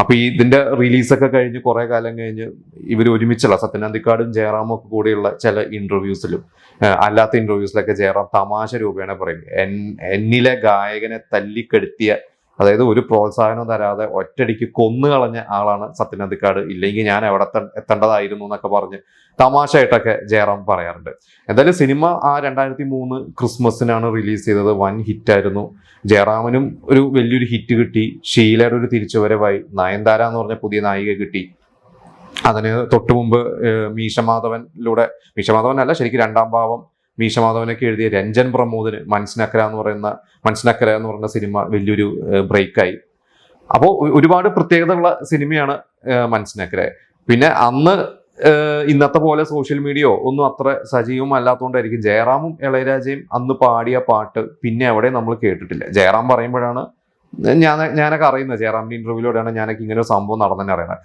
അപ്പൊ ഇതിന്റെ റിലീസൊക്കെ കഴിഞ്ഞ് കുറെ കാലം കഴിഞ്ഞ് ഇവർ ഒരുമിച്ചുള്ള സത്യൻ അന്തിക്കാടും ജയറാമും ഒക്കെ കൂടെയുള്ള ചില ഇന്റർവ്യൂസിലും അല്ലാത്ത ഇന്റർവ്യൂസിലൊക്കെ ജയറാം തമാശ രൂപേണ പറയും എന്നിലെ ഗായകനെ തല്ലിക്കെടുത്തിയ, അതായത് ഒരു പ്രോത്സാഹനം തരാതെ ഒറ്റടിക്ക് കൊന്നുകളഞ്ഞ ആളാണ് സത്യൻ അന്തിക്കാട്, ഇല്ലെങ്കിൽ ഞാൻ എവിടെ എത്തേണ്ടതായിരുന്നു എന്നൊക്കെ പറഞ്ഞ് തമാശയായിട്ടൊക്കെ ജയറാം പറയാറുണ്ട്. എന്തായാലും സിനിമ ആ 2003 ക്രിസ്മസിനാണ് റിലീസ് ചെയ്തത്. വൻ ഹിറ്റായിരുന്നു. ജയറാമിനും ഒരു വലിയൊരു ഹിറ്റ് കിട്ടി. ഷീലയുടെ ഒരു തിരിച്ചുവരവായി. നയൻതാര എന്ന് പറഞ്ഞ പുതിയ നായിക കിട്ടി. അതിന് തൊട്ടു മുമ്പ് മീശമാധവൻ അല്ല, ശരിക്കും രണ്ടാം ഭാവം മീശമാധവനൊക്കെ എഴുതിയ രഞ്ജൻ പ്രമോദിന് മൻസ്നക്കര എന്ന് പറയുന്ന സിനിമ വലിയൊരു ബ്രേക്കായി. അപ്പോൾ ഒരുപാട് പ്രത്യേകതയുള്ള സിനിമയാണ് മൻസ്നക്കര. പിന്നെ അന്ന് ഇന്നത്തെ പോലെ സോഷ്യൽ മീഡിയയോ ഒന്നും അത്ര സജീവം അല്ലാത്തതുകൊണ്ടായിരിക്കും ജയറാമും ഇളയരാജയും അന്ന് പാടിയ പാട്ട് പിന്നെ എവിടെ നമ്മൾ കേട്ടിട്ടില്ല. ജയറാം പറയുമ്പോഴാണ് ഞാനൊക്കെ അറിയുന്നത്, ജയറാമിന്റെ ഇന്റർവ്യൂവിലൂടെയാണ് ഞാനൊക്കെ ഇങ്ങനെ ഒരു സംഭവം നടന്നെന്നെ അറിയണത്.